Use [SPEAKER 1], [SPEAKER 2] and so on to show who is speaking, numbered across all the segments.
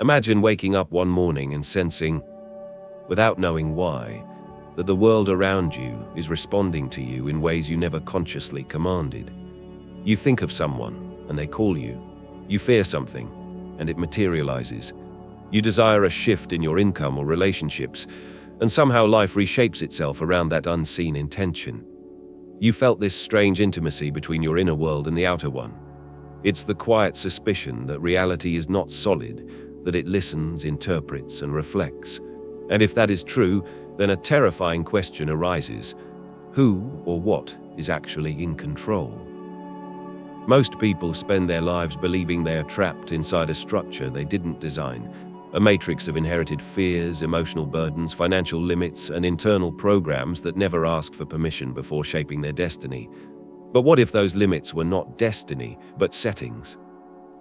[SPEAKER 1] Imagine waking up one morning and sensing, without knowing why, that the world around you is responding to you in ways you never consciously commanded. You think of someone, and they call you. You fear something, and it materializes. You desire a shift in your income or relationships, and somehow life reshapes itself around that unseen intention. You felt this strange intimacy between your inner world and the outer one. It's the quiet suspicion that reality is not solid, that it listens, interprets, and reflects. And if that is true, then a terrifying question arises: who or what is actually in control? Most people spend their lives believing they are trapped inside a structure they didn't design, a matrix of inherited fears, emotional burdens, financial limits, and internal programs that never ask for permission before shaping their destiny. But what if those limits were not destiny, but settings?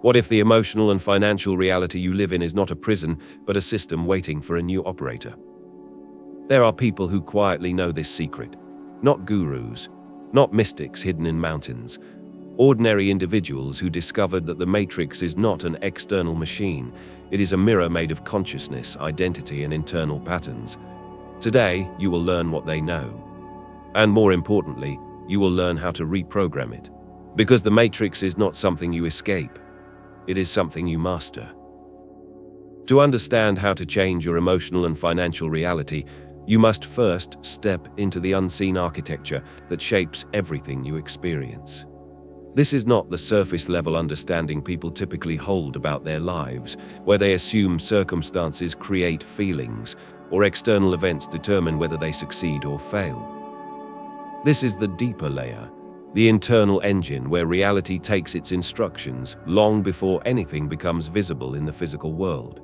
[SPEAKER 1] What if the emotional and financial reality you live in is not a prison, but a system waiting for a new operator? There are people who quietly know this secret. Not gurus, not mystics hidden in mountains. Ordinary individuals who discovered that the matrix is not an external machine. It is a mirror made of consciousness, identity, and internal patterns. Today, you will learn what they know. And more importantly, you will learn how to reprogram it. Because the matrix is not something you escape. It is something you master. To understand how to change your emotional and financial reality, you must first step into the unseen architecture that shapes everything you experience. This is not the surface-level understanding people typically hold about their lives, where they assume circumstances create feelings, or external events determine whether they succeed or fail. This is the deeper layer, the internal engine where reality takes its instructions long before anything becomes visible in the physical world.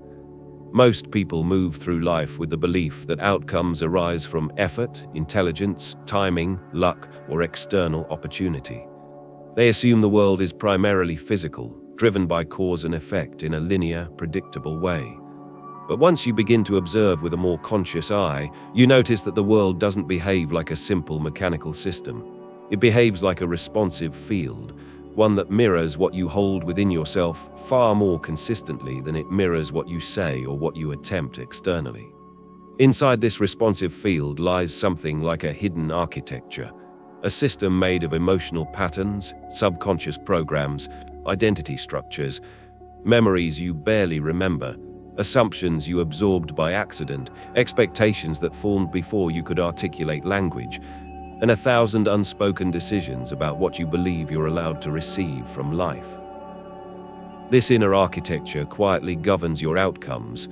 [SPEAKER 1] Most people move through life with the belief that outcomes arise from effort, intelligence, timing, luck, or external opportunity. They assume the world is primarily physical, driven by cause and effect in a linear, predictable way. But once you begin to observe with a more conscious eye, you notice that the world doesn't behave like a simple mechanical system. It behaves like a responsive field, one that mirrors what you hold within yourself far more consistently than it mirrors what you say or what you attempt externally. Inside this responsive field lies something like a hidden architecture, a system made of emotional patterns, subconscious programs, identity structures, memories you barely remember, assumptions you absorbed by accident, expectations that formed before you could articulate language, and 1,000 unspoken decisions about what you believe you're allowed to receive from life. This inner architecture quietly governs your outcomes,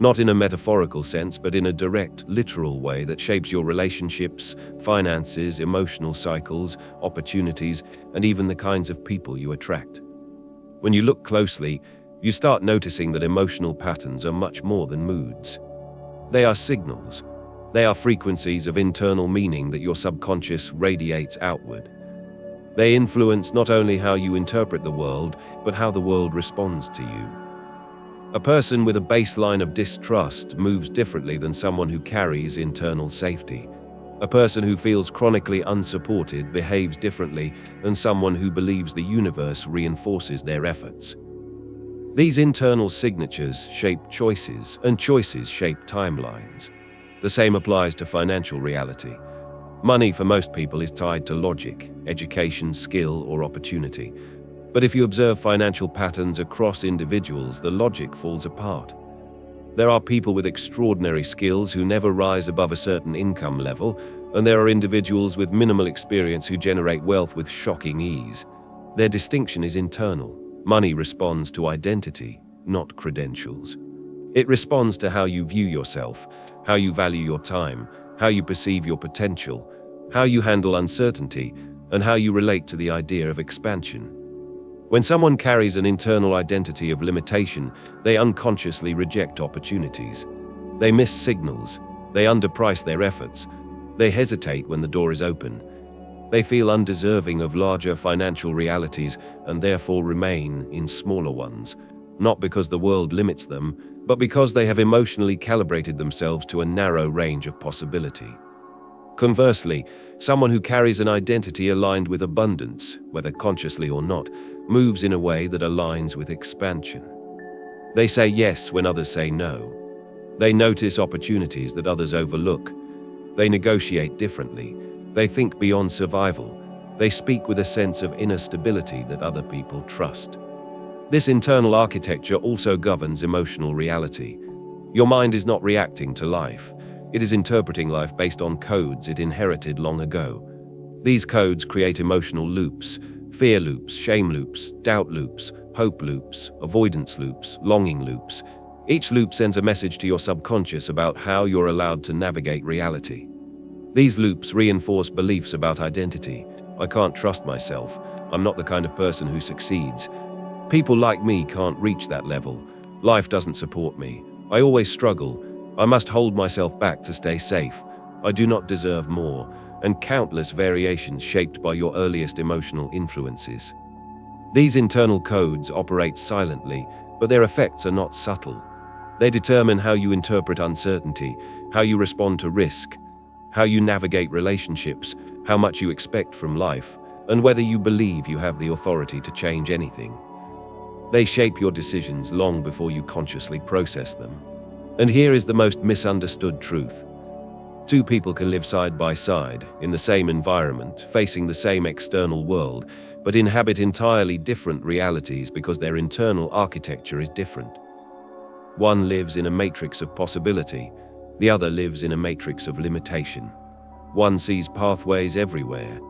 [SPEAKER 1] not in a metaphorical sense, but in a direct, literal way that shapes your relationships, finances, emotional cycles, opportunities, and even the kinds of people you attract. When you look closely, you start noticing that emotional patterns are much more than moods. They are signals. They are frequencies of internal meaning that your subconscious radiates outward. They influence not only how you interpret the world, but how the world responds to you. A person with a baseline of distrust moves differently than someone who carries internal safety. A person who feels chronically unsupported behaves differently than someone who believes the universe reinforces their efforts. These internal signatures shape choices, and choices shape timelines. The same applies to financial reality. Money for most people is tied to logic, education, skill, or opportunity. But if you observe financial patterns across individuals, the logic falls apart. There are people with extraordinary skills who never rise above a certain income level, and there are individuals with minimal experience who generate wealth with shocking ease. Their distinction is internal. Money responds to identity, not credentials. It responds to how you view yourself, how you value your time, how you perceive your potential, how you handle uncertainty, and how you relate to the idea of expansion. When someone carries an internal identity of limitation, they unconsciously reject opportunities. They miss signals. They underprice their efforts. They hesitate when the door is open. They feel undeserving of larger financial realities and therefore remain in smaller ones, not because the world limits them, but because they have emotionally calibrated themselves to a narrow range of possibility. Conversely, someone who carries an identity aligned with abundance, whether consciously or not, moves in a way that aligns with expansion. They say yes when others say no. They notice opportunities that others overlook. They negotiate differently. They think beyond survival. They speak with a sense of inner stability that other people trust. This internal architecture also governs emotional reality. Your mind is not reacting to life. It is interpreting life based on codes it inherited long ago. These codes create emotional loops: fear loops, shame loops, doubt loops, hope loops, avoidance loops, longing loops. Each loop sends a message to your subconscious about how you're allowed to navigate reality. These loops reinforce beliefs about identity. I can't trust myself. I'm not the kind of person who succeeds. People like me can't reach that level. Life doesn't support me. I always struggle. I must hold myself back to stay safe. I do not deserve more, and countless variations shaped by your earliest emotional influences. These internal codes operate silently, but their effects are not subtle. They determine how you interpret uncertainty, how you respond to risk, how you navigate relationships, how much you expect from life, and whether you believe you have the authority to change anything. They shape your decisions long before you consciously process them. And here is the most misunderstood truth. Two people can live side by side, in the same environment, facing the same external world, but inhabit entirely different realities because their internal architecture is different. One lives in a matrix of possibility, the other lives in a matrix of limitation. One sees pathways everywhere,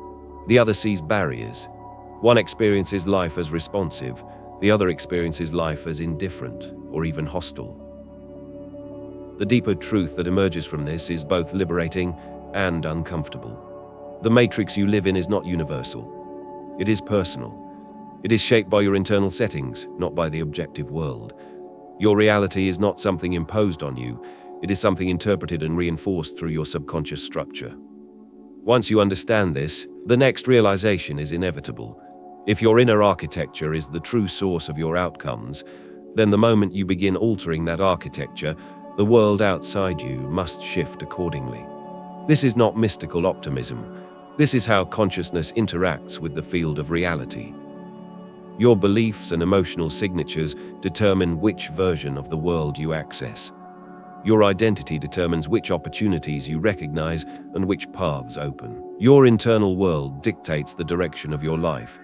[SPEAKER 1] the other sees barriers. One experiences life as responsive, the other experiences life as indifferent or even hostile. The deeper truth that emerges from this is both liberating and uncomfortable. The matrix you live in is not universal. It is personal. It is shaped by your internal settings, not by the objective world. Your reality is not something imposed on you. It is something interpreted and reinforced through your subconscious structure. Once you understand this, the next realization is inevitable. If your inner architecture is the true source of your outcomes, then the moment you begin altering that architecture, the world outside you must shift accordingly. This is not mystical optimism. This is how consciousness interacts with the field of reality. Your beliefs and emotional signatures determine which version of the world you access. Your identity determines which opportunities you recognize and which paths open. Your internal world dictates the direction of your life.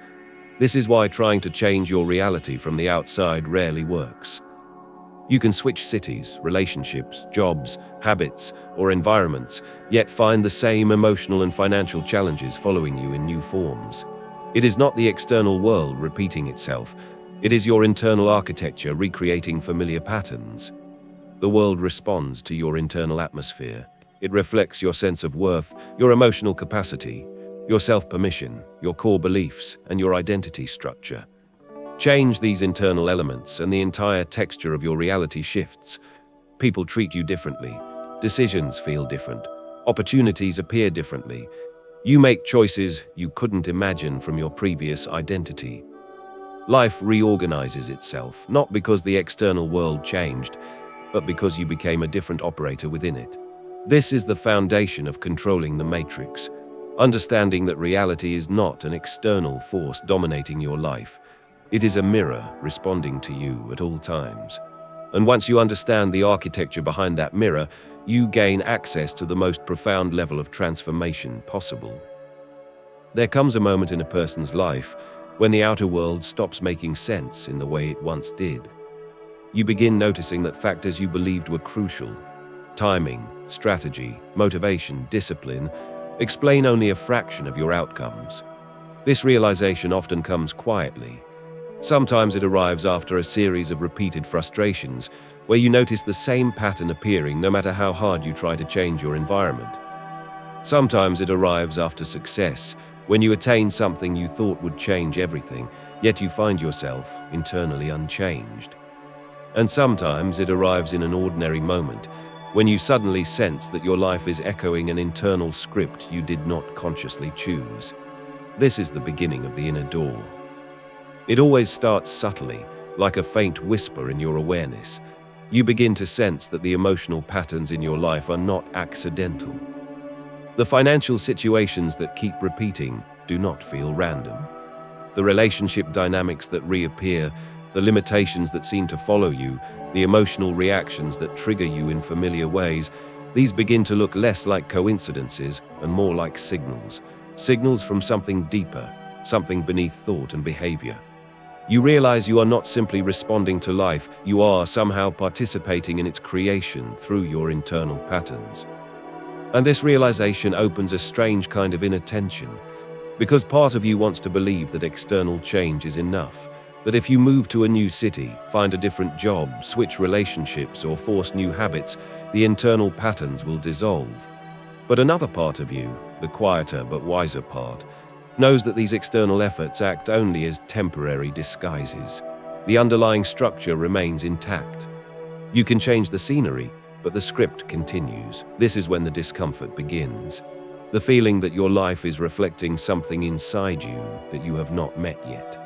[SPEAKER 1] This is why trying to change your reality from the outside rarely works. You can switch cities, relationships, jobs, habits, or environments, yet find the same emotional and financial challenges following you in new forms. It is not the external world repeating itself. It is your internal architecture recreating familiar patterns. The world responds to your internal atmosphere. It reflects your sense of worth, your emotional capacity, your self-permission, your core beliefs, and your identity structure. Change these internal elements and the entire texture of your reality shifts. People treat you differently. Decisions feel different. Opportunities appear differently. You make choices you couldn't imagine from your previous identity. Life reorganizes itself, not because the external world changed, but because you became a different operator within it. This is the foundation of controlling the matrix. Understanding that reality is not an external force dominating your life. It is a mirror responding to you at all times. And once you understand the architecture behind that mirror, you gain access to the most profound level of transformation possible. There comes a moment in a person's life when the outer world stops making sense in the way it once did. You begin noticing that factors you believed were crucial, timing, strategy, motivation, discipline, explain only a fraction of your outcomes. This realization often comes quietly. Sometimes it arrives after a series of repeated frustrations, where you notice the same pattern appearing no matter how hard you try to change your environment. Sometimes it arrives after success, when you attain something you thought would change everything, yet you find yourself internally unchanged. And sometimes it arrives in an ordinary moment, when you suddenly sense that your life is echoing an internal script you did not consciously choose. This is the beginning of the inner door. It always starts subtly, like a faint whisper in your awareness. You begin to sense that the emotional patterns in your life are not accidental. The financial situations that keep repeating do not feel random. The relationship dynamics that reappear the limitations that seem to follow you, the emotional reactions that trigger you in familiar ways, these begin to look less like coincidences and more like signals. Signals from something deeper, something beneath thought and behavior. You realize you are not simply responding to life, you are somehow participating in its creation through your internal patterns. And this realization opens a strange kind of inner tension, because part of you wants to believe that external change is enough, that if you move to a new city, find a different job, switch relationships, or force new habits, the internal patterns will dissolve. But another part of you, the quieter but wiser part, knows that these external efforts act only as temporary disguises. The underlying structure remains intact. You can change the scenery, but the script continues. This is when the discomfort begins. The feeling that your life is reflecting something inside you that you have not met yet.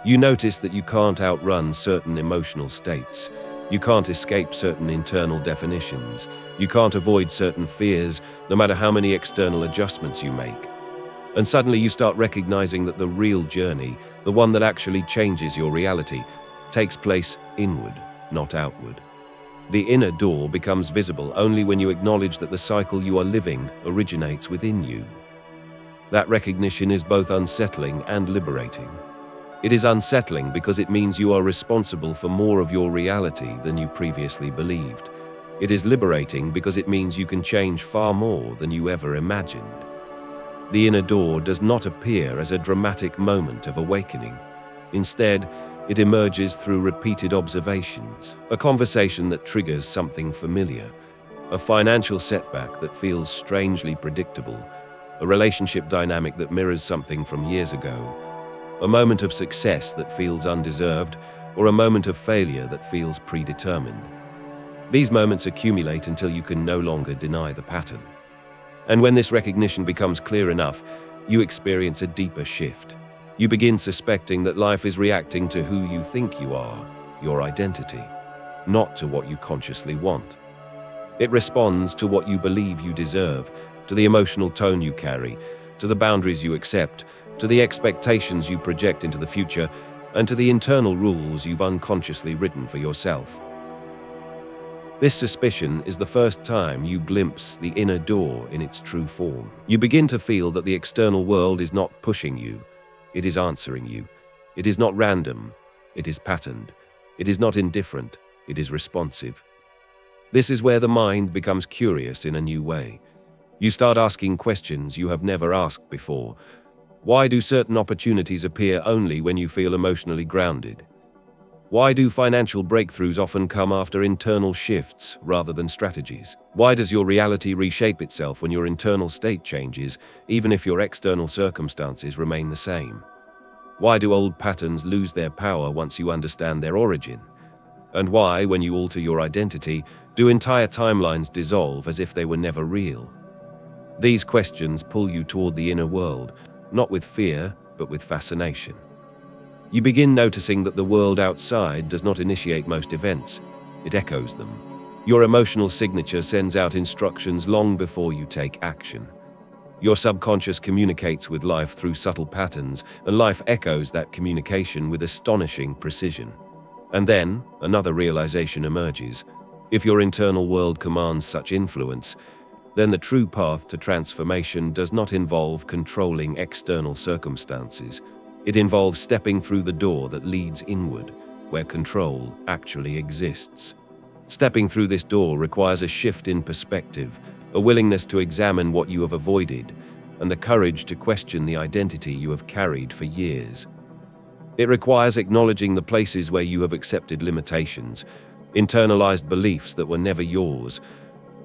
[SPEAKER 1] You notice that you can't outrun certain emotional states. You can't escape certain internal definitions. You can't avoid certain fears, no matter how many external adjustments you make. And suddenly you start recognizing that the real journey, the one that actually changes your reality, takes place inward, not outward. The inner door becomes visible only when you acknowledge that the cycle you are living originates within you. That recognition is both unsettling and liberating. It is unsettling because it means you are responsible for more of your reality than you previously believed. It is liberating because it means you can change far more than you ever imagined. The inner door does not appear as a dramatic moment of awakening. Instead, it emerges through repeated observations, a conversation that triggers something familiar, a financial setback that feels strangely predictable, a relationship dynamic that mirrors something from years ago, a moment of success that feels undeserved, or a moment of failure that feels predetermined. These moments accumulate until you can no longer deny the pattern. And when this recognition becomes clear enough, you experience a deeper shift. You begin suspecting that life is reacting to who you think you are, your identity, not to what you consciously want. It responds to what you believe you deserve, to the emotional tone you carry, to the boundaries you accept, to the expectations you project into the future, and to the internal rules you've unconsciously written for yourself. This suspicion is the first time you glimpse the inner door in its true form. You begin to feel that the external world is not pushing you, it is answering you. It is not random, it is patterned. It is not indifferent, it is responsive. This is where the mind becomes curious in a new way. You start asking questions you have never asked before. Why do certain opportunities appear only when you feel emotionally grounded? Why do financial breakthroughs often come after internal shifts rather than strategies? Why does your reality reshape itself when your internal state changes, even if your external circumstances remain the same? Why do old patterns lose their power once you understand their origin? And why, when you alter your identity, do entire timelines dissolve as if they were never real? These questions pull you toward the inner world, not with fear, but with fascination. You begin noticing that the world outside does not initiate most events, it echoes them. Your emotional signature sends out instructions long before you take action. Your subconscious communicates with life through subtle patterns, and life echoes that communication with astonishing precision. And then, another realization emerges. If your internal world commands such influence, then the true path to transformation does not involve controlling external circumstances. It involves stepping through the door that leads inward, where control actually exists. Stepping through this door requires a shift in perspective, a willingness to examine what you have avoided, and the courage to question the identity you have carried for years. It requires acknowledging the places where you have accepted limitations, internalized beliefs that were never yours,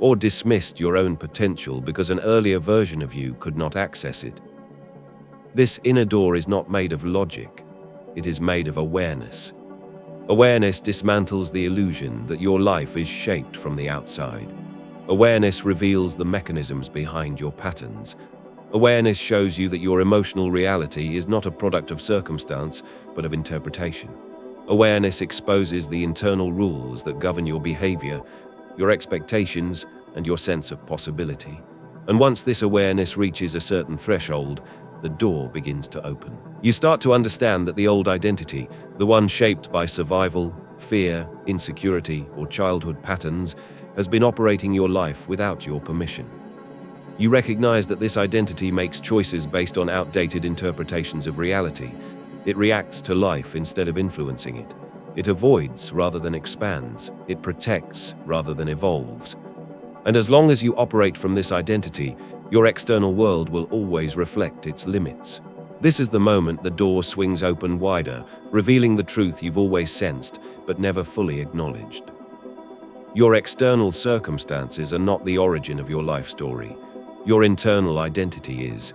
[SPEAKER 1] or dismissed your own potential because an earlier version of you could not access it. This inner door is not made of logic, it is made of awareness. Awareness dismantles the illusion that your life is shaped from the outside. Awareness reveals the mechanisms behind your patterns. Awareness shows you that your emotional reality is not a product of circumstance, but of interpretation. Awareness exposes the internal rules that govern your behavior, your expectations, and your sense of possibility. And once this awareness reaches a certain threshold, the door begins to open. You start to understand that the old identity, the one shaped by survival, fear, insecurity, or childhood patterns, has been operating your life without your permission. You recognize that this identity makes choices based on outdated interpretations of reality. It reacts to life instead of influencing it. It avoids rather than expands. It protects rather than evolves. And as long as you operate from this identity, your external world will always reflect its limits. This is the moment the door swings open wider, revealing the truth you've always sensed, but never fully acknowledged. Your external circumstances are not the origin of your life story. Your internal identity is.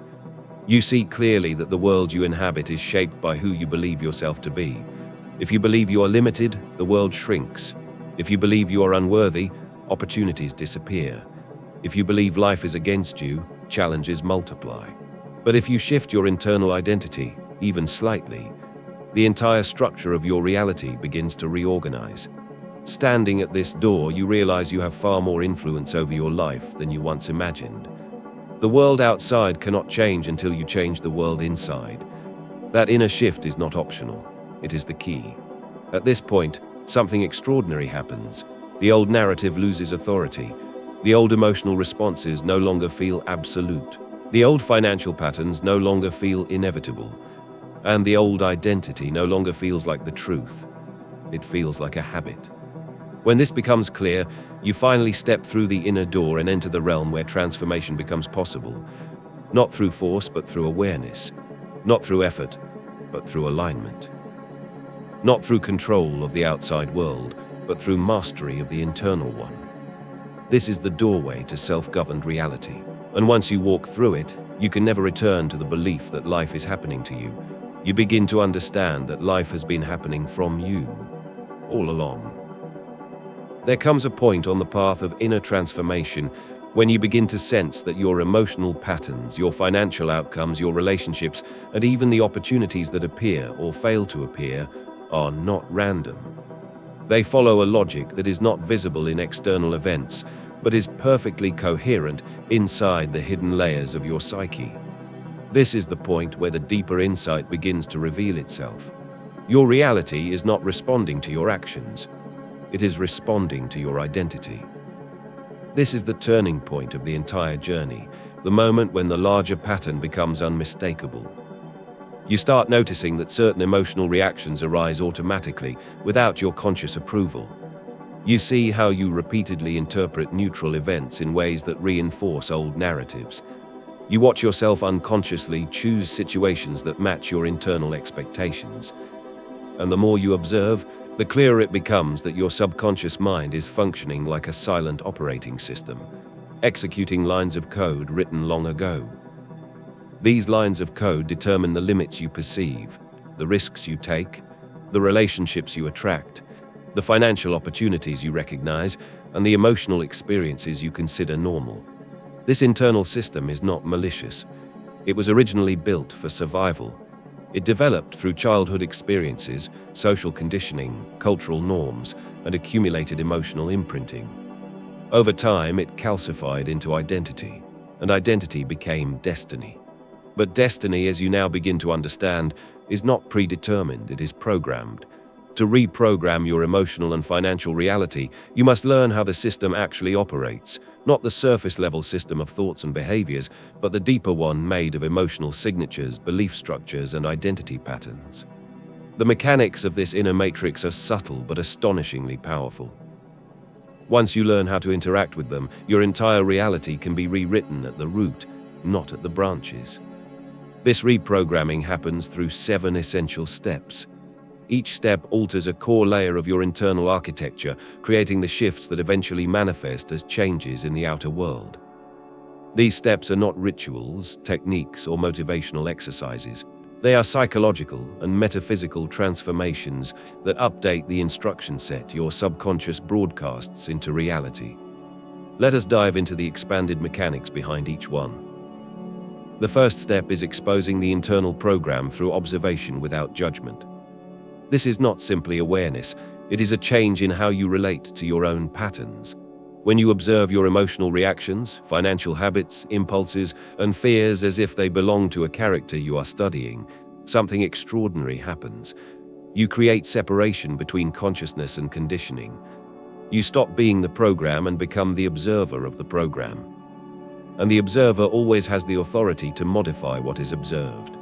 [SPEAKER 1] You see clearly that the world you inhabit is shaped by who you believe yourself to be. If you believe you are limited, the world shrinks. If you believe you are unworthy, opportunities disappear. If you believe life is against you, challenges multiply. But if you shift your internal identity, even slightly, the entire structure of your reality begins to reorganize. Standing at this door, you realize you have far more influence over your life than you once imagined. The world outside cannot change until you change the world inside. That inner shift is not optional. It is the key. At this point, something extraordinary happens. The old narrative loses authority. The old emotional responses no longer feel absolute. The old financial patterns no longer feel inevitable. And the old identity no longer feels like the truth. It feels like a habit. When this becomes clear, you finally step through the inner door and enter the realm where transformation becomes possible. Not through force, but through awareness. Not through effort, but through alignment. Not through control of the outside world, but through mastery of the internal one. This is the doorway to self-governed reality. And once you walk through it, you can never return to the belief that life is happening to you. You begin to understand that life has been happening from you, all along. There comes a point on the path of inner transformation when you begin to sense that your emotional patterns, your financial outcomes, your relationships, and even the opportunities that appear or fail to appear are not random. They follow a logic that is not visible in external events, but is perfectly coherent inside the hidden layers of your psyche. This is the point where the deeper insight begins to reveal itself. Your reality is not responding to your actions. It is responding to your identity. This is the turning point of the entire journey, the moment when the larger pattern becomes unmistakable. You start noticing that certain emotional reactions arise automatically, without your conscious approval. You see how you repeatedly interpret neutral events in ways that reinforce old narratives. You watch yourself unconsciously choose situations that match your internal expectations. And the more you observe, the clearer it becomes that your subconscious mind is functioning like a silent operating system, executing lines of code written long ago. These lines of code determine the limits you perceive, the risks you take, the relationships you attract, the financial opportunities you recognize, and the emotional experiences you consider normal. This internal system is not malicious. It was originally built for survival. It developed through childhood experiences, social conditioning, cultural norms, and accumulated emotional imprinting. Over time, it calcified into identity, and identity became destiny. But destiny, as you now begin to understand, is not predetermined, it is programmed. To reprogram your emotional and financial reality, you must learn how the system actually operates, not the surface-level system of thoughts and behaviors, but the deeper one made of emotional signatures, belief structures, and identity patterns. The mechanics of this inner matrix are subtle but astonishingly powerful. Once you learn how to interact with them, your entire reality can be rewritten at the root, not at the branches. This reprogramming happens through 7 essential steps. Each step alters a core layer of your internal architecture, creating the shifts that eventually manifest as changes in the outer world. These steps are not rituals, techniques, or motivational exercises. They are psychological and metaphysical transformations that update the instruction set your subconscious broadcasts into reality. Let us dive into the expanded mechanics behind each one. The first step is exposing the internal program through observation without judgment. This is not simply awareness, it is a change in how you relate to your own patterns. When you observe your emotional reactions, financial habits, impulses, and fears as if they belong to a character you are studying, something extraordinary happens. You create separation between consciousness and conditioning. You stop being the program and become the observer of the program. And the observer always has the authority to modify what is observed.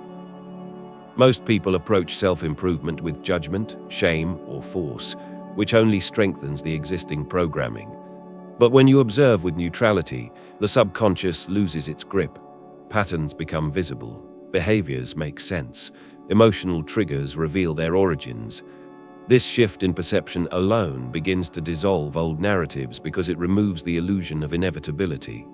[SPEAKER 1] Most people approach self-improvement with judgment, shame, or force, which only strengthens the existing programming. But when you observe with neutrality, the subconscious loses its grip. Patterns become visible, behaviors make sense, emotional triggers reveal their origins. This shift in perception alone begins to dissolve old narratives because it removes the illusion of inevitability.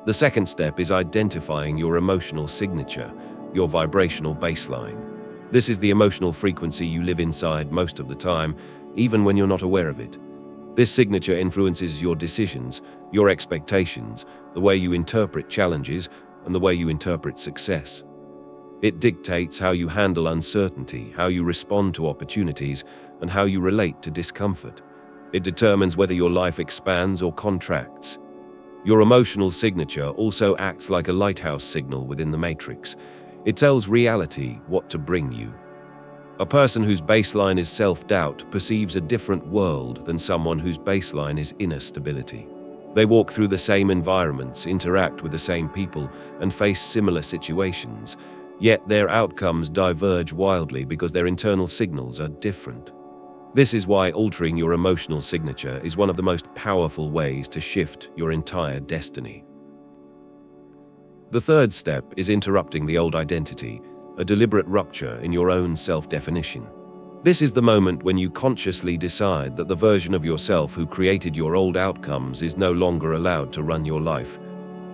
[SPEAKER 1] The second step is identifying your emotional signature, your vibrational baseline. This is the emotional frequency you live inside most of the time, even when you're not aware of it. This signature influences your decisions, your expectations, the way you interpret challenges, and the way you interpret success. It dictates how you handle uncertainty, how you respond to opportunities, and how you relate to discomfort. It determines whether your life expands or contracts. Your emotional signature also acts like a lighthouse signal within the matrix. It tells reality what to bring you. A person whose baseline is self-doubt perceives a different world than someone whose baseline is inner stability. They walk through the same environments, interact with the same people, and face similar situations, yet their outcomes diverge wildly because their internal signals are different. This is why altering your emotional signature is one of the most powerful ways to shift your entire destiny. The third step is interrupting the old identity, a deliberate rupture in your own self-definition. This is the moment when you consciously decide that the version of yourself who created your old outcomes is no longer allowed to run your life.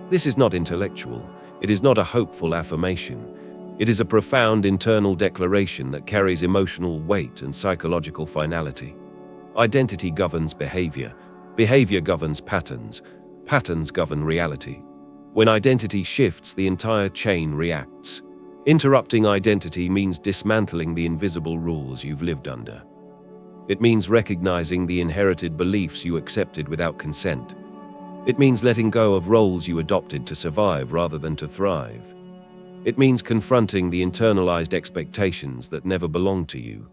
[SPEAKER 1] This is not intellectual. It is not a hopeful affirmation. It is a profound internal declaration that carries emotional weight and psychological finality. Identity governs behavior. Behavior governs patterns. Patterns govern reality. When identity shifts, the entire chain reacts. Interrupting identity means dismantling the invisible rules you've lived under. It means recognizing the inherited beliefs you accepted without consent. It means letting go of roles you adopted to survive rather than to thrive. It means confronting the internalized expectations that never belonged to you.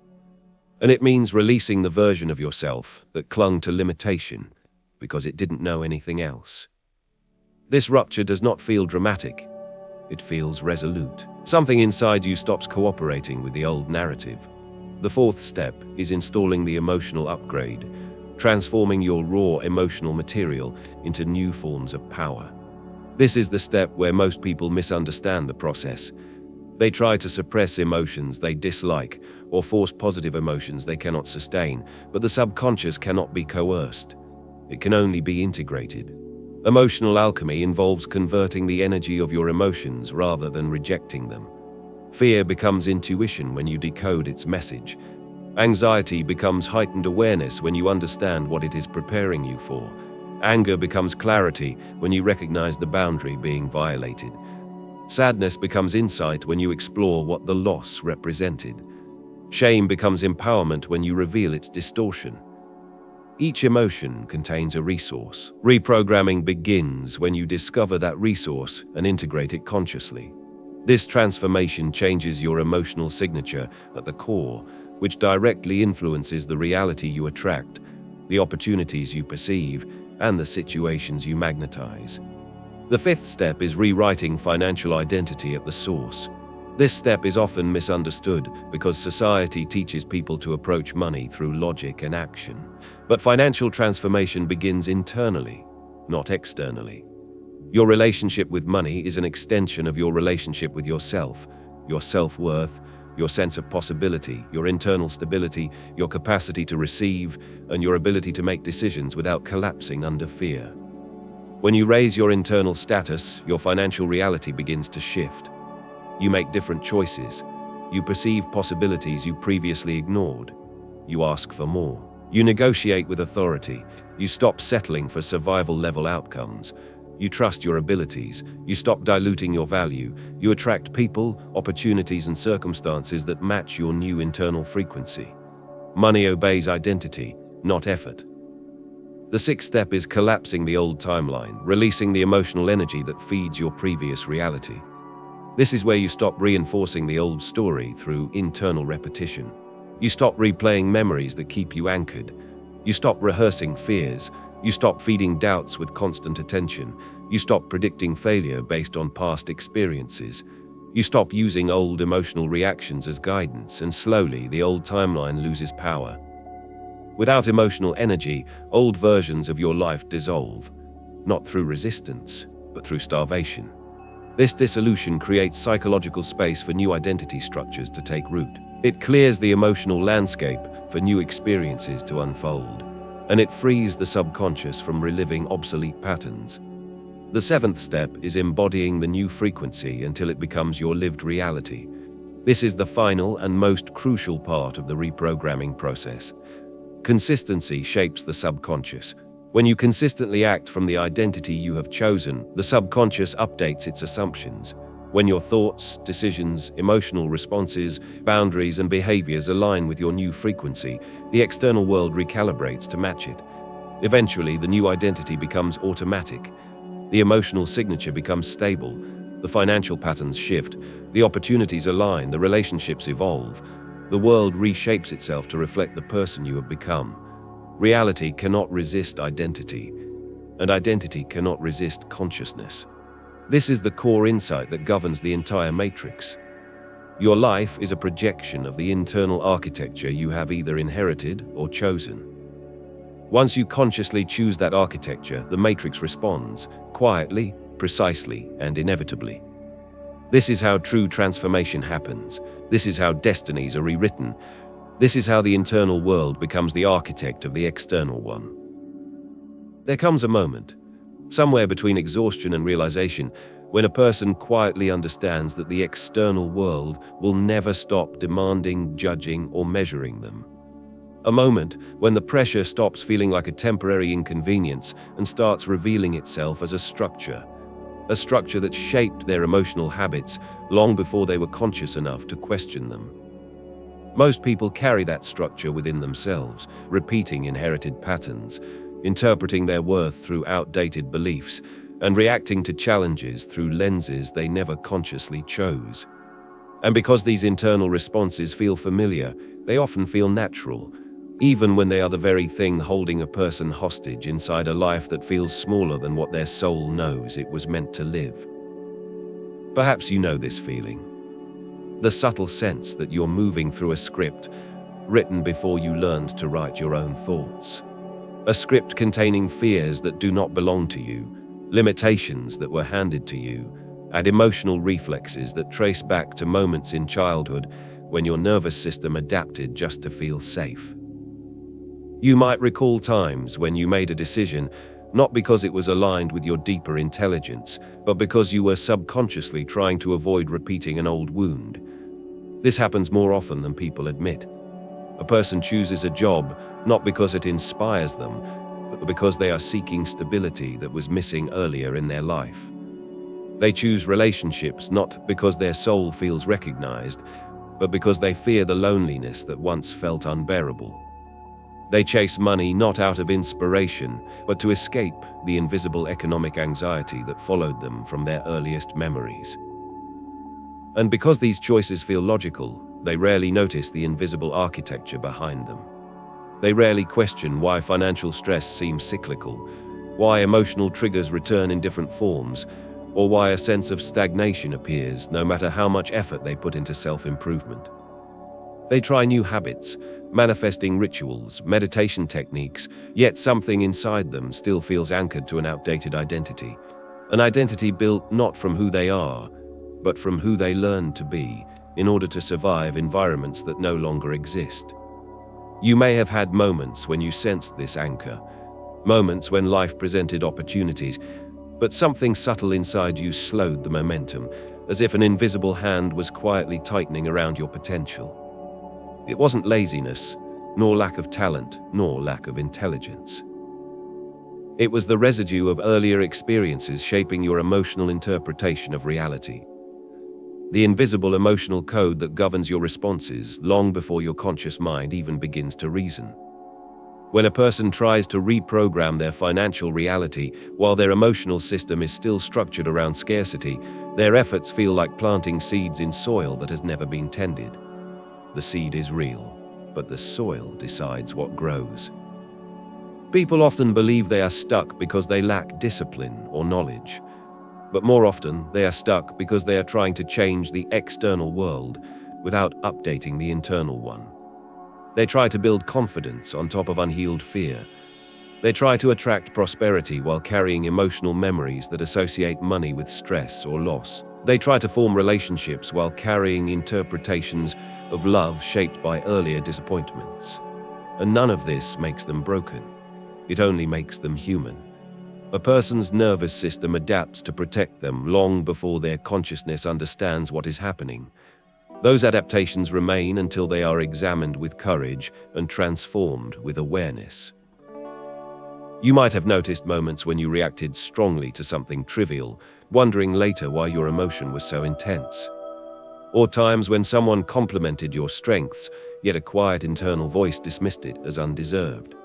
[SPEAKER 1] And it means releasing the version of yourself that clung to limitation because it didn't know anything else. This rupture does not feel dramatic. It feels resolute. Something inside you stops cooperating with the old narrative. The fourth step is installing the emotional upgrade, transforming your raw emotional material into new forms of power. This is the step where most people misunderstand the process. They try to suppress emotions they dislike or force positive emotions they cannot sustain, but the subconscious cannot be coerced. It can only be integrated. Emotional alchemy involves converting the energy of your emotions rather than rejecting them. Fear becomes intuition when you decode its message. Anxiety becomes heightened awareness when you understand what it is preparing you for. Anger becomes clarity when you recognize the boundary being violated. Sadness becomes insight when you explore what the loss represented. Shame becomes empowerment when you reveal its distortion. Each emotion contains a resource. Reprogramming begins when you discover that resource and integrate it consciously. This transformation changes your emotional signature at the core, which directly influences the reality you attract, the opportunities you perceive, and the situations you magnetize. The fifth step is rewriting financial identity at the source. This step is often misunderstood because society teaches people to approach money through logic and action. But financial transformation begins internally, not externally. Your relationship with money is an extension of your relationship with yourself, your self-worth, your sense of possibility, your internal stability, your capacity to receive, and your ability to make decisions without collapsing under fear. When you raise your internal status, your financial reality begins to shift. You make different choices. You perceive possibilities you previously ignored. You ask for more. You negotiate with authority. You stop settling for survival-level outcomes. You trust your abilities. You stop diluting your value. You attract people, opportunities, and circumstances that match your new internal frequency. Money obeys identity, not effort. The sixth step is collapsing the old timeline, releasing the emotional energy that feeds your previous reality. This is where you stop reinforcing the old story through internal repetition. You stop replaying memories that keep you anchored. You stop rehearsing fears. You stop feeding doubts with constant attention. You stop predicting failure based on past experiences. You stop using old emotional reactions as guidance, and slowly the old timeline loses power. Without emotional energy, old versions of your life dissolve, not through resistance, but through starvation. This dissolution creates psychological space for new identity structures to take root. It clears the emotional landscape for new experiences to unfold, and it frees the subconscious from reliving obsolete patterns. The seventh step is embodying the new frequency until it becomes your lived reality. This is the final and most crucial part of the reprogramming process. Consistency shapes the subconscious. When you consistently act from the identity you have chosen, the subconscious updates its assumptions. When your thoughts, decisions, emotional responses, boundaries, and behaviors align with your new frequency, the external world recalibrates to match it. Eventually, the new identity becomes automatic. The emotional signature becomes stable. The financial patterns shift. The opportunities align. The relationships evolve. The world reshapes itself to reflect the person you have become. Reality cannot resist identity, and identity cannot resist consciousness. This is the core insight that governs the entire matrix. Your life is a projection of the internal architecture you have either inherited or chosen. Once you consciously choose that architecture, the matrix responds, quietly, precisely, and inevitably. This is how true transformation happens. This is how destinies are rewritten. This is how the internal world becomes the architect of the external one. There comes a moment, somewhere between exhaustion and realization, when a person quietly understands that the external world will never stop demanding, judging, or measuring them. A moment when the pressure stops feeling like a temporary inconvenience and starts revealing itself as a structure that shaped their emotional habits long before they were conscious enough to question them. Most people carry that structure within themselves, repeating inherited patterns, interpreting their worth through outdated beliefs, and reacting to challenges through lenses they never consciously chose. And because these internal responses feel familiar, they often feel natural, even when they are the very thing holding a person hostage inside a life that feels smaller than what their soul knows it was meant to live. Perhaps you know this feeling. The subtle sense that you're moving through a script written before you learned to write your own thoughts. A script containing fears that do not belong to you, limitations that were handed to you, and emotional reflexes that trace back to moments in childhood when your nervous system adapted just to feel safe. You might recall times when you made a decision not because it was aligned with your deeper intelligence, but because you were subconsciously trying to avoid repeating an old wound. This happens more often than people admit. A person chooses a job not because it inspires them, but because they are seeking stability that was missing earlier in their life. They choose relationships not because their soul feels recognized, but because they fear the loneliness that once felt unbearable. They chase money not out of inspiration, but to escape the invisible economic anxiety that followed them from their earliest memories. And because these choices feel logical, they rarely notice the invisible architecture behind them. They rarely question why financial stress seems cyclical, why emotional triggers return in different forms, or why a sense of stagnation appears no matter how much effort they put into self-improvement. They try new habits, manifesting rituals, meditation techniques, yet something inside them still feels anchored to an outdated identity. An identity built not from who they are, but from who they learned to be in order to survive environments that no longer exist. You may have had moments when you sensed this anchor, moments when life presented opportunities, but something subtle inside you slowed the momentum, as if an invisible hand was quietly tightening around your potential. It wasn't laziness, nor lack of talent, nor lack of intelligence. It was the residue of earlier experiences shaping your emotional interpretation of reality. The invisible emotional code that governs your responses long before your conscious mind even begins to reason. When a person tries to reprogram their financial reality while their emotional system is still structured around scarcity, their efforts feel like planting seeds in soil that has never been tended. The seed is real, but the soil decides what grows. People often believe they are stuck because they lack discipline or knowledge. But more often, they are stuck because they are trying to change the external world without updating the internal one. They try to build confidence on top of unhealed fear. They try to attract prosperity while carrying emotional memories that associate money with stress or loss. They try to form relationships while carrying interpretations of love shaped by earlier disappointments. And none of this makes them broken. It only makes them human. A person's nervous system adapts to protect them long before their consciousness understands what is happening. Those adaptations remain until they are examined with courage and transformed with awareness. You might have noticed moments when you reacted strongly to something trivial, wondering later why your emotion was so intense. Or times when someone complimented your strengths, yet a quiet internal voice dismissed it as undeserved.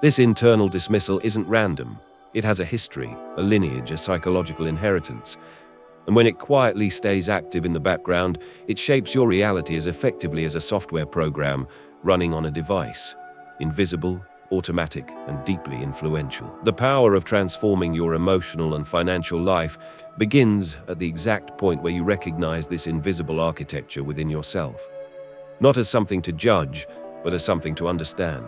[SPEAKER 1] This internal dismissal isn't random. It has a history, a lineage, a psychological inheritance. And when it quietly stays active in the background, it shapes your reality as effectively as a software program running on a device, invisible, automatic, and deeply influential. The power of transforming your emotional and financial life begins at the exact point where you recognize this invisible architecture within yourself, not as something to judge, but as something to understand.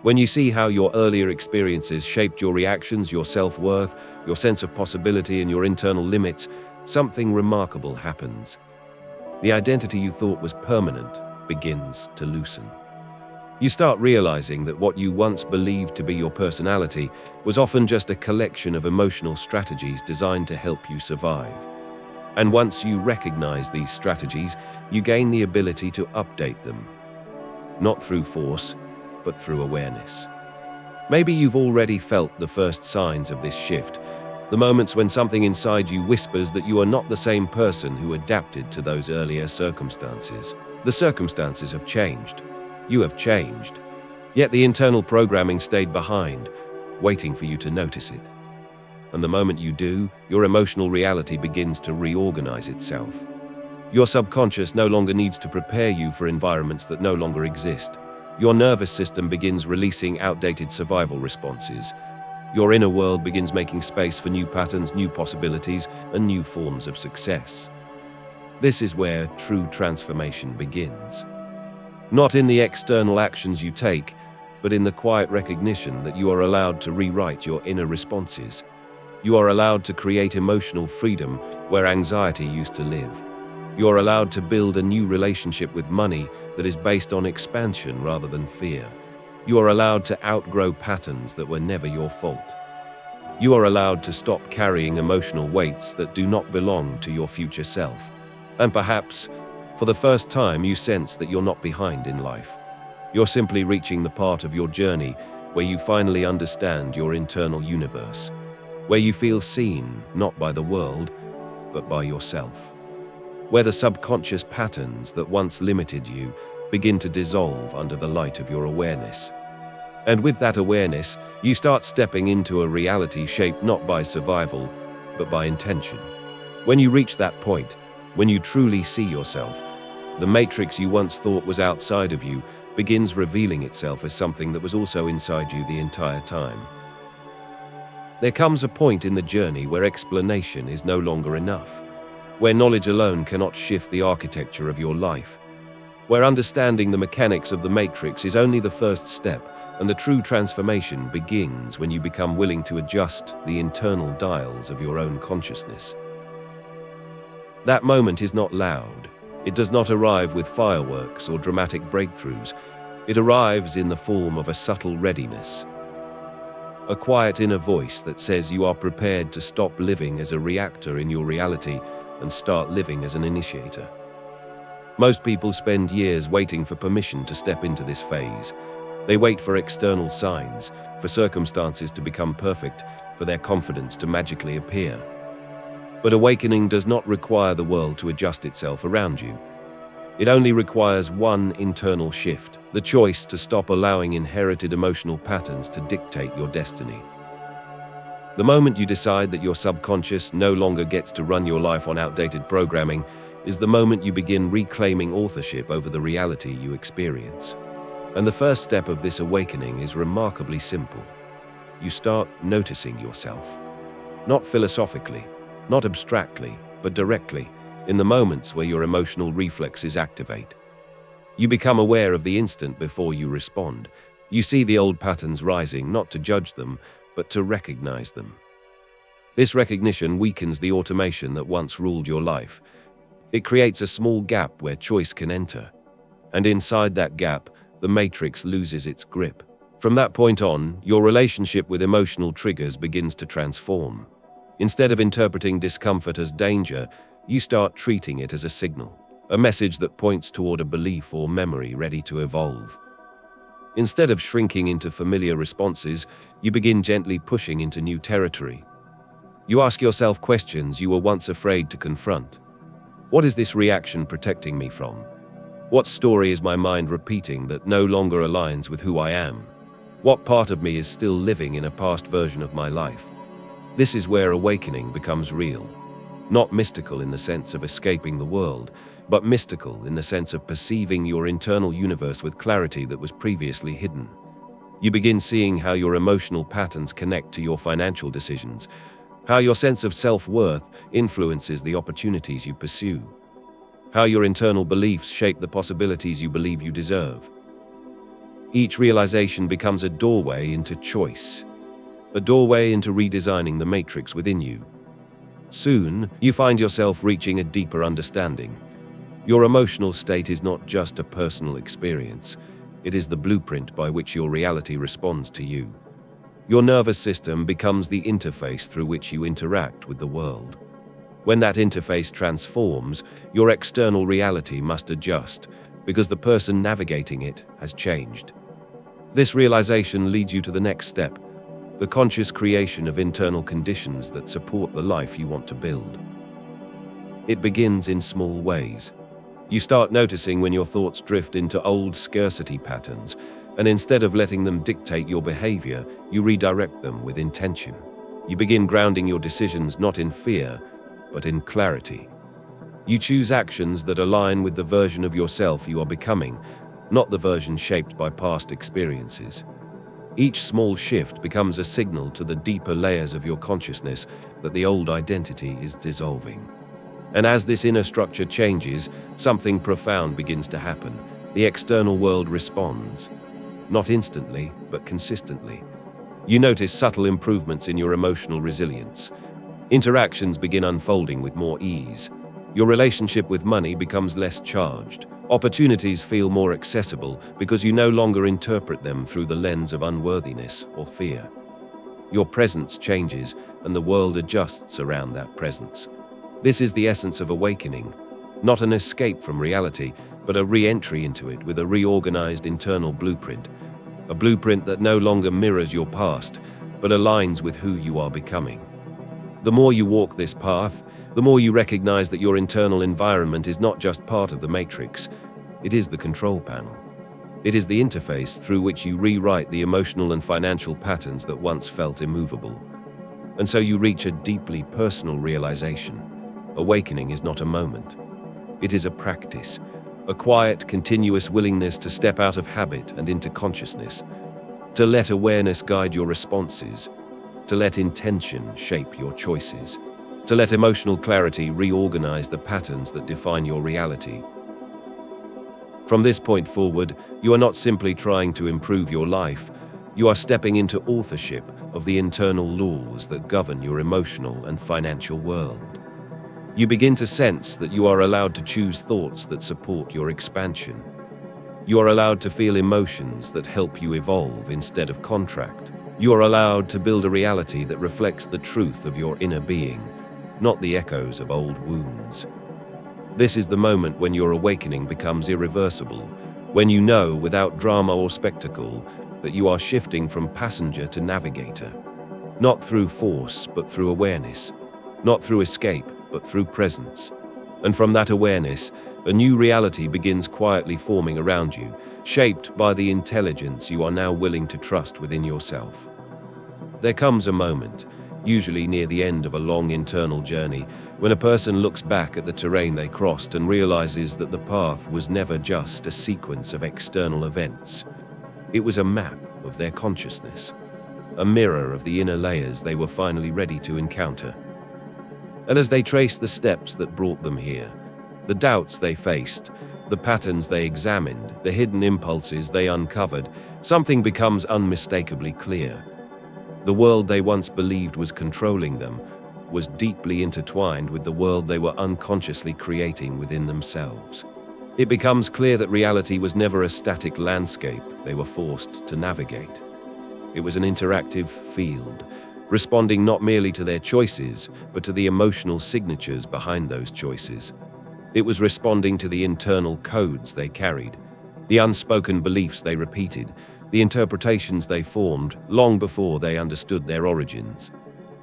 [SPEAKER 1] When you see how your earlier experiences shaped your reactions, your self-worth, your sense of possibility, and your internal limits, something remarkable happens. The identity you thought was permanent begins to loosen. You start realizing that what you once believed to be your personality was often just a collection of emotional strategies designed to help you survive. And once you recognize these strategies, you gain the ability to update them. Not through force, but through awareness. Maybe you've already felt the first signs of this shift, the moments when something inside you whispers that you are not the same person who adapted to those earlier circumstances. The circumstances have changed. You have changed. Yet the internal programming stayed behind, waiting for you to notice it. And the moment you do, your emotional reality begins to reorganize itself. Your subconscious no longer needs to prepare you for environments that no longer exist. Your nervous system begins releasing outdated survival responses. Your inner world begins making space for new patterns, new possibilities, and new forms of success. This is where true transformation begins. Not in the external actions you take, but in the quiet recognition that you are allowed to rewrite your inner responses. You are allowed to create emotional freedom where anxiety used to live. You are allowed to build a new relationship with money that is based on expansion rather than fear. You are allowed to outgrow patterns that were never your fault. You are allowed to stop carrying emotional weights that do not belong to your future self. And perhaps, for the first time, you sense that you're not behind in life. You're simply reaching the part of your journey where you finally understand your internal universe, where you feel seen not by the world, but by yourself. Where the subconscious patterns that once limited you begin to dissolve under the light of your awareness. And with that awareness, you start stepping into a reality shaped not by survival, but by intention. When you reach that point, when you truly see yourself, the matrix you once thought was outside of you begins revealing itself as something that was also inside you the entire time. There comes a point in the journey where explanation is no longer enough, where knowledge alone cannot shift the architecture of your life, where understanding the mechanics of the matrix is only the first step, and the true transformation begins when you become willing to adjust the internal dials of your own consciousness. That moment is not loud. It does not arrive with fireworks or dramatic breakthroughs. It arrives in the form of a subtle readiness. A quiet inner voice that says you are prepared to stop living as a reactor in your reality and start living as an initiator. Most people spend years waiting for permission to step into this phase. They wait for external signs, for circumstances to become perfect, for their confidence to magically appear. But awakening does not require the world to adjust itself around you. It only requires one internal shift, the choice to stop allowing inherited emotional patterns to dictate your destiny. The moment you decide that your subconscious no longer gets to run your life on outdated programming is the moment you begin reclaiming authorship over the reality you experience. And the first step of this awakening is remarkably simple. You start noticing yourself. Not philosophically, not abstractly, but directly, in the moments where your emotional reflexes activate. You become aware of the instant before you respond. You see the old patterns rising, not to judge them, but to recognize them. This recognition weakens the automation that once ruled your life. It creates a small gap where choice can enter. And inside that gap, the matrix loses its grip. From that point on, your relationship with emotional triggers begins to transform. Instead of interpreting discomfort as danger, you start treating it as a signal, a message that points toward a belief or memory ready to evolve. Instead of shrinking into familiar responses, you begin gently pushing into new territory. You ask yourself questions you were once afraid to confront. What is this reaction protecting me from? What story is my mind repeating that no longer aligns with who I am? What part of me is still living in a past version of my life? This is where awakening becomes real. Not mystical in the sense of escaping the world, but mystical in the sense of perceiving your internal universe with clarity that was previously hidden. You begin seeing how your emotional patterns connect to your financial decisions, how your sense of self-worth influences the opportunities you pursue, how your internal beliefs shape the possibilities you believe you deserve. Each realization becomes a doorway into choice, a doorway into redesigning the matrix within you. Soon, you find yourself reaching a deeper understanding. Your emotional state is not just a personal experience, it is the blueprint by which your reality responds to you. Your nervous system becomes the interface through which you interact with the world. When that interface transforms, your external reality must adjust, because the person navigating it has changed. This realization leads you to the next step, the conscious creation of internal conditions that support the life you want to build. It begins in small ways. You start noticing when your thoughts drift into old scarcity patterns, and instead of letting them dictate your behavior, you redirect them with intention. You begin grounding your decisions not in fear, but in clarity. You choose actions that align with the version of yourself you are becoming, not the version shaped by past experiences. Each small shift becomes a signal to the deeper layers of your consciousness that the old identity is dissolving. And as this inner structure changes, something profound begins to happen. The external world responds. Not instantly, but consistently. You notice subtle improvements in your emotional resilience. Interactions begin unfolding with more ease. Your relationship with money becomes less charged. Opportunities feel more accessible because you no longer interpret them through the lens of unworthiness or fear. Your presence changes, and the world adjusts around that presence. This is the essence of awakening, not an escape from reality, but a re-entry into it with a reorganized internal blueprint. A blueprint that no longer mirrors your past, but aligns with who you are becoming. The more you walk this path, the more you recognize that your internal environment is not just part of the matrix, it is the control panel. It is the interface through which you rewrite the emotional and financial patterns that once felt immovable. And so you reach a deeply personal realization. Awakening is not a moment. It is a practice, a quiet, continuous willingness to step out of habit and into consciousness, to let awareness guide your responses, to let intention shape your choices, to let emotional clarity reorganize the patterns that define your reality. From this point forward, you are not simply trying to improve your life, you are stepping into authorship of the internal laws that govern your emotional and financial world. You begin to sense that you are allowed to choose thoughts that support your expansion. You are allowed to feel emotions that help you evolve instead of contract. You are allowed to build a reality that reflects the truth of your inner being, not the echoes of old wounds. This is the moment when your awakening becomes irreversible, when you know without drama or spectacle that you are shifting from passenger to navigator, not through force but through awareness, not through escape but through presence. And from that awareness, A new reality begins quietly forming around you, shaped by the intelligence you are now willing to trust within yourself. There comes a moment, usually near the end of a long internal journey, when a person looks back at the terrain they crossed and realizes that the path was never just a sequence of external events. It was a map of their consciousness, a mirror of the inner layers they were finally ready to encounter. And as they traced the steps that brought them here, the doubts they faced, the patterns they examined, the hidden impulses they uncovered, something becomes unmistakably clear. The world they once believed was controlling them was deeply intertwined with the world they were unconsciously creating within themselves. It becomes clear that reality was never a static landscape they were forced to navigate. It was an interactive field, responding not merely to their choices, but to the emotional signatures behind those choices. It was responding to the internal codes they carried, the unspoken beliefs they repeated, the interpretations they formed long before they understood their origins.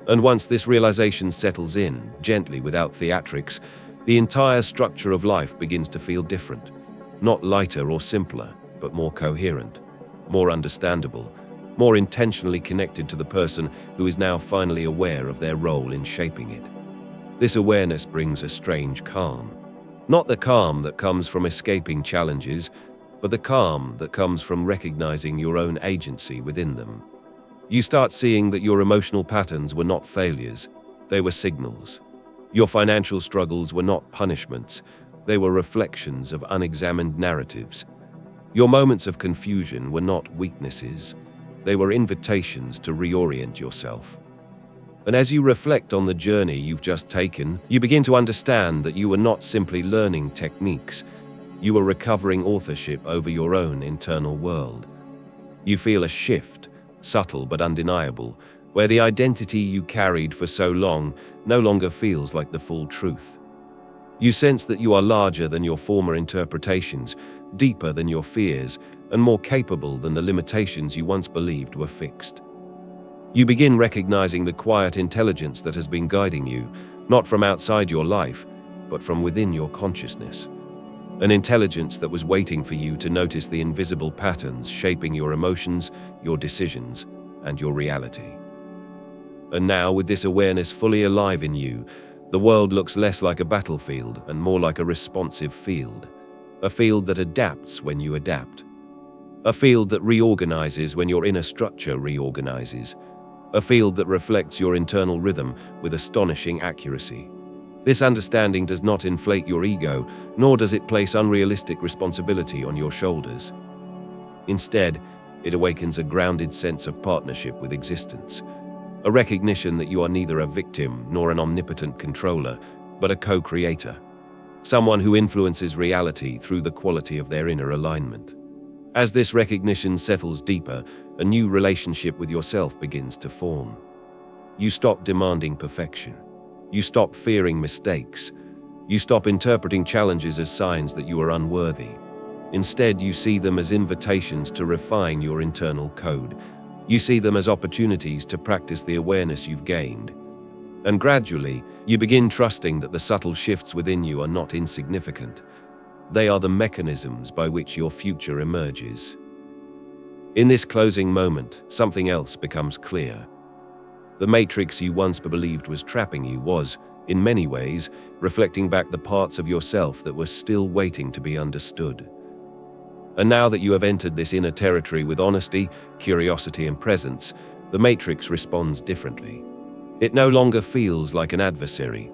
[SPEAKER 1] And once this realization settles in, gently without theatrics, the entire structure of life begins to feel different. Not lighter or simpler, but more coherent, more understandable, more intentionally connected to the person who is now finally aware of their role in shaping it. This awareness brings a strange calm. Not the calm that comes from escaping challenges, but the calm that comes from recognizing your own agency within them. You start seeing that your emotional patterns were not failures, they were signals. Your financial struggles were not punishments, they were reflections of unexamined narratives. Your moments of confusion were not weaknesses, they were invitations to reorient yourself. And as you reflect on the journey you've just taken, you begin to understand that you were not simply learning techniques, you were recovering authorship over your own internal world. You feel a shift, subtle but undeniable, where the identity you carried for so long no longer feels like the full truth. You sense that you are larger than your former interpretations, deeper than your fears, and more capable than the limitations you once believed were fixed. You begin recognizing the quiet intelligence that has been guiding you, not from outside your life, but from within your consciousness. An intelligence that was waiting for you to notice the invisible patterns shaping your emotions, your decisions, and your reality. And now, with this awareness fully alive in you, the world looks less like a battlefield and more like a responsive field. A field that adapts when you adapt. A field that reorganizes when your inner structure reorganizes. A field that reflects your internal rhythm with astonishing accuracy. This understanding does not inflate your ego, nor does it place unrealistic responsibility on your shoulders. Instead, it awakens a grounded sense of partnership with existence, a recognition that you are neither a victim nor an omnipotent controller, but a co-creator, someone who influences reality through the quality of their inner alignment. As this recognition settles deeper, a new relationship with yourself begins to form. You stop demanding perfection. You stop fearing mistakes. You stop interpreting challenges as signs that you are unworthy. Instead, you see them as invitations to refine your internal code. You see them as opportunities to practice the awareness you've gained. And gradually, you begin trusting that the subtle shifts within you are not insignificant. They are the mechanisms by which your future emerges. In this closing moment, something else becomes clear. The matrix you once believed was trapping you was, in many ways, reflecting back the parts of yourself that were still waiting to be understood. And now that you have entered this inner territory with honesty, curiosity, and presence, the matrix responds differently. It no longer feels like an adversary.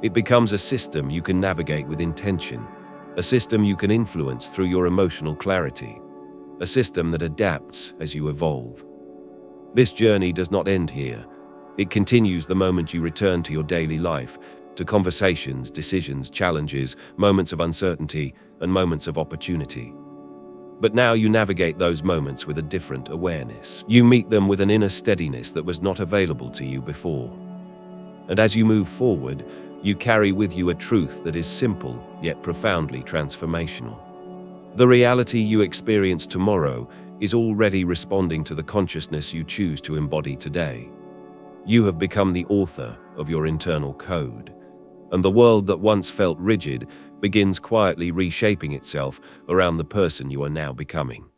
[SPEAKER 1] It becomes a system you can navigate with intention, a system you can influence through your emotional clarity, a system that adapts as you evolve. This journey does not end here. It continues the moment you return to your daily life, to conversations, decisions, challenges, moments of uncertainty, and moments of opportunity. But now you navigate those moments with a different awareness. You meet them with an inner steadiness that was not available to you before. And as you move forward, you carry with you a truth that is simple, yet profoundly transformational. The reality you experience tomorrow is already responding to the consciousness you choose to embody today. You have become the author of your internal code, and the world that once felt rigid begins quietly reshaping itself around the person you are now becoming.